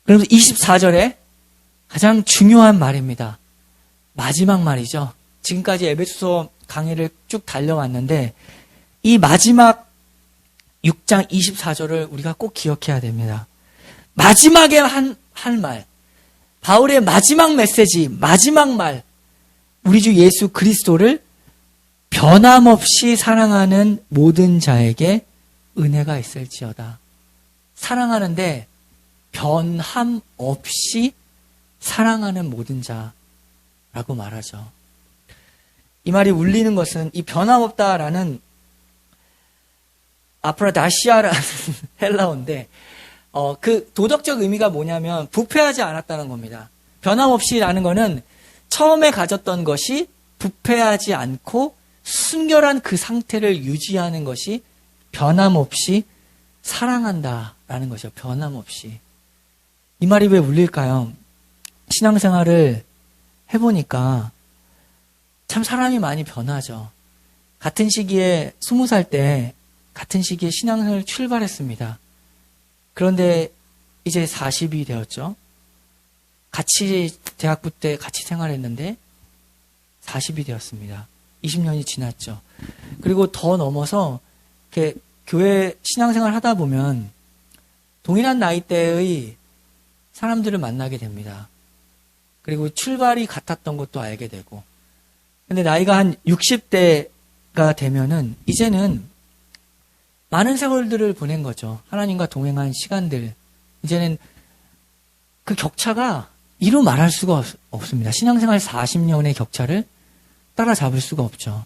그러면서 24절에 가장 중요한 말입니다. 마지막 말이죠. 지금까지 에베소서 강의를 쭉 달려왔는데 이 마지막 6장 24절을 우리가 꼭 기억해야 됩니다. 마지막에 한 말, 바울의 마지막 메시지, 마지막 말, 우리 주 예수 그리스도를 변함없이 사랑하는 모든 자에게 은혜가 있을지어다. 사랑하는데 변함없이 사랑하는 모든 자라고 말하죠. 이 말이 울리는 것은 이 변함없다라는 아프라다시아라는 헬라어인데 그 도덕적 의미가 뭐냐면 부패하지 않았다는 겁니다. 변함없이라는 거는 처음에 가졌던 것이 부패하지 않고 순결한 그 상태를 유지하는 것이 변함없이 사랑한다라는 것이죠. 변함없이. 이 말이 왜 울릴까요? 신앙생활을 해보니까 참 사람이 많이 변하죠. 같은 시기에 20살 때 같은 시기에 신앙생활을 출발했습니다. 그런데 이제 40이 되었죠. 같이 대학부 때 같이 생활했는데 40이 되었습니다. 20년이 지났죠. 그리고 더 넘어서 이렇게 교회 신앙생활 하다 보면 동일한 나이대의 사람들을 만나게 됩니다. 그리고 출발이 같았던 것도 알게 되고. 근데 나이가 한 60대가 되면은 이제는 많은 세월들을 보낸 거죠. 하나님과 동행한 시간들. 이제는 그 격차가 이루 말할 수가 없습니다. 신앙생활 40년의 격차를 따라잡을 수가 없죠.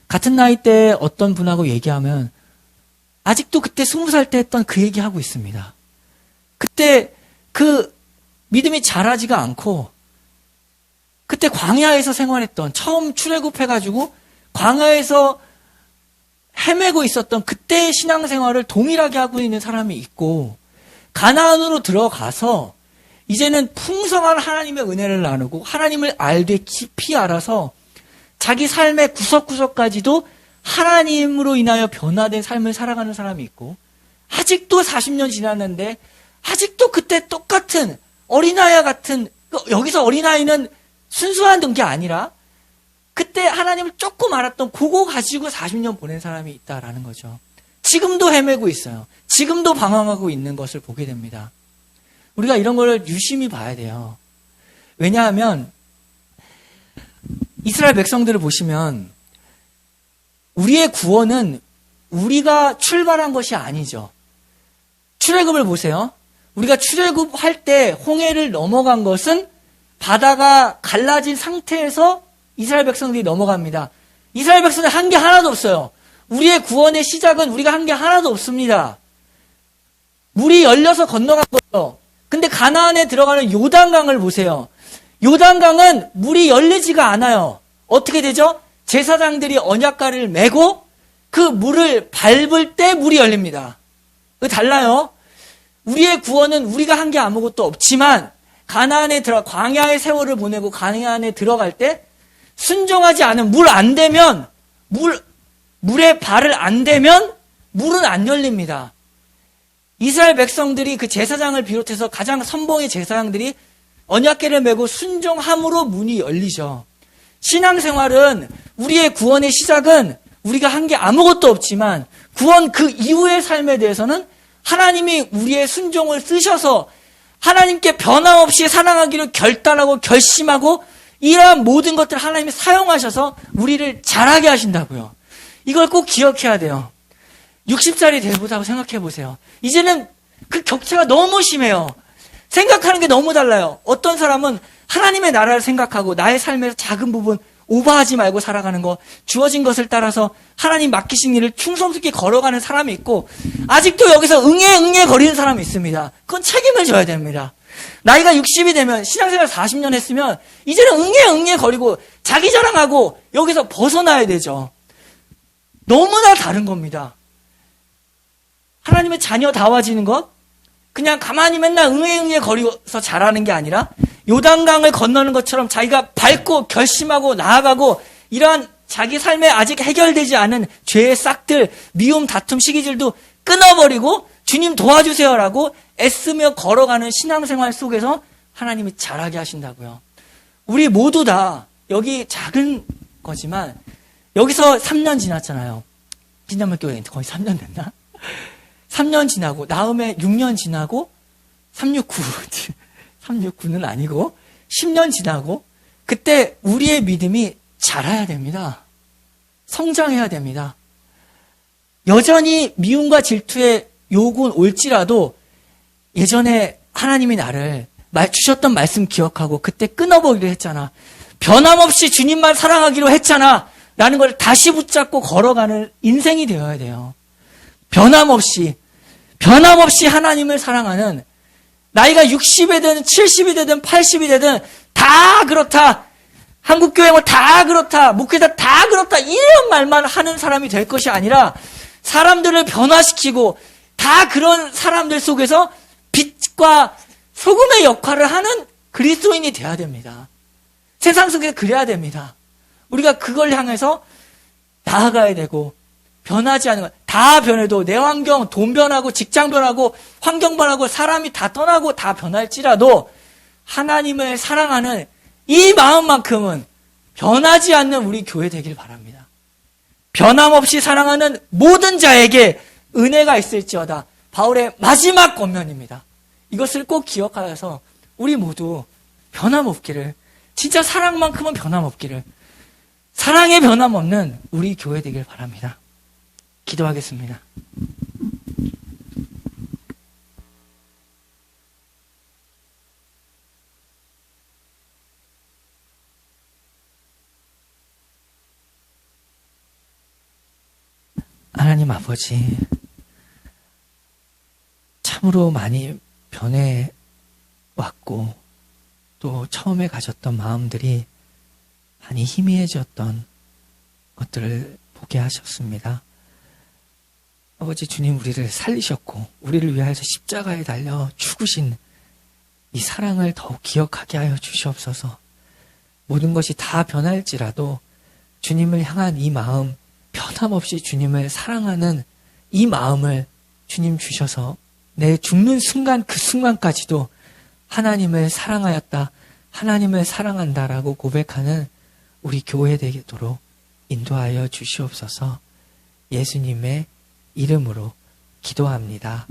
같은 나이 때 어떤 분하고 얘기하면 아직도 그때 20살 때 했던 그 얘기하고 있습니다. 그때 그 믿음이 자라지가 않고 그때 광야에서 생활했던 처음 출애굽해가지고 광야에서 헤매고 있었던 그때의 신앙생활을 동일하게 하고 있는 사람이 있고 가나안으로 들어가서 이제는 풍성한 하나님의 은혜를 나누고 하나님을 알되 깊이 알아서 자기 삶의 구석구석까지도 하나님으로 인하여 변화된 삶을 살아가는 사람이 있고 아직도 40년 지났는데 아직도 그때 똑같은 어린아이와 같은 여기서 어린아이는 순수한 게 아니라 그때 하나님을 조금 알았던 그거 가지고 40년 보낸 사람이 있다라는 거죠. 지금도 헤매고 있어요. 지금도 방황하고 있는 것을 보게 됩니다. 우리가 이런 걸 유심히 봐야 돼요. 왜냐하면 이스라엘 백성들을 보시면 우리의 구원은 우리가 출발한 것이 아니죠. 출애굽을 보세요. 우리가 출애굽할 때 홍해를 넘어간 것은 바다가 갈라진 상태에서 이스라엘 백성들이 넘어갑니다. 이스라엘 백성들 한 게 하나도 없어요. 우리의 구원의 시작은 우리가 한 게 하나도 없습니다. 물이 열려서 건너간 거죠. 근데 가나안에 들어가는 요단강을 보세요. 요단강은 물이 열리지가 않아요. 어떻게 되죠? 제사장들이 언약궤를 메고 그 물을 밟을 때 물이 열립니다. 그거 달라요. 우리의 구원은 우리가 한 게 아무것도 없지만 가나안에 광야의 세월을 보내고 가나안에 들어갈 때 순종하지 않은 물 안 되면 물에 발을 안 대면 물은 안 열립니다. 이스라엘 백성들이 그 제사장을 비롯해서 가장 선봉의 제사장들이 언약궤를 메고 순종함으로 문이 열리죠. 신앙생활은 우리의 구원의 시작은 우리가 한 게 아무것도 없지만 구원 그 이후의 삶에 대해서는 하나님이 우리의 순종을 쓰셔서 하나님께 변함없이 사랑하기를 결단하고 결심하고 이러한 모든 것들을 하나님이 사용하셔서 우리를 자라게 하신다고요. 이걸 꼭 기억해야 돼요. 60살이 되보자고 생각해 보세요. 이제는 그 격차가 너무 심해요. 생각하는 게 너무 달라요. 어떤 사람은 하나님의 나라를 생각하고 나의 삶에서 작은 부분 오버하지 말고 살아가는 거, 주어진 것을 따라서 하나님 맡기신 일을 충성스럽게 걸어가는 사람이 있고 아직도 여기서 응애 거리는 사람이 있습니다. 그건 책임을 져야 됩니다. 나이가 60이 되면 신앙생활 40년 했으면 이제는 응애 거리고 자기 자랑하고 여기서 벗어나야 되죠. 너무나 다른 겁니다. 하나님의 자녀다워지는 것, 그냥 가만히 맨날 응애 거리면서 자라는 게 아니라 요단강을 건너는 것처럼 자기가 밟고 결심하고 나아가고 이러한 자기 삶에 아직 해결되지 않은 죄의 싹들, 미움, 다툼, 시기질도 끊어버리고 주님 도와주세요라고 애쓰며 걸어가는 신앙생활 속에서 하나님이 자라게 하신다고요. 우리 모두 다 여기 작은 거지만 여기서 3년 지났잖아요. 진자물교회 거의 3년 됐나? 3년 지나고 다음에 6년 지나고 369는 아니고 10년 지나고 그때 우리의 믿음이 자라야 됩니다. 성장해야 됩니다. 여전히 미움과 질투의 욕은 올지라도 예전에 하나님이 나를 주셨던 말씀 기억하고 그때 끊어보기로 했잖아. 변함없이 주님만 사랑하기로 했잖아. 라는 걸 다시 붙잡고 걸어가는 인생이 되어야 돼요. 변함없이 하나님을 사랑하는 나이가 60이 되든 70이 되든 80이 되든 다 그렇다. 한국교회 다 그렇다. 목회자 다 그렇다. 이런 말만 하는 사람이 될 것이 아니라 사람들을 변화시키고 다 그런 사람들 속에서 빛과 소금의 역할을 하는 그리스도인이 돼야 됩니다. 세상 속에 그래야 됩니다. 우리가 그걸 향해서 나아가야 되고 변하지 않는 것. 다 변해도 내 환경, 돈 변하고 직장 변하고 환경 변하고 사람이 다 떠나고 다 변할지라도 하나님을 사랑하는 이 마음만큼은 변하지 않는 우리 교회 되길 바랍니다. 변함없이 사랑하는 모든 자에게 은혜가 있을지어다. 바울의 마지막 권면입니다. 이것을 꼭 기억하여서 우리 모두 변함없기를, 진짜 사랑만큼은 변함없기를, 사랑의 변함없는 우리 교회 되길 바랍니다. 기도하겠습니다. 하나님 아버지, 참으로 많이 변해왔고 또 처음에 가졌던 마음들이 많이 희미해졌던 것들을 보게 하셨습니다. 아버지 주님, 우리를 살리셨고 우리를 위하여서 십자가에 달려 죽으신 이 사랑을 더욱 기억하게 하여 주시옵소서. 모든 것이 다 변할지라도 주님을 향한 이 마음, 변함없이 주님을 사랑하는 이 마음을 주님 주셔서 내 죽는 순간 그 순간까지도 하나님을 사랑하였다, 하나님을 사랑한다라고 고백하는 우리 교회 되도록 인도하여 주시옵소서. 예수님의 이름으로 기도합니다.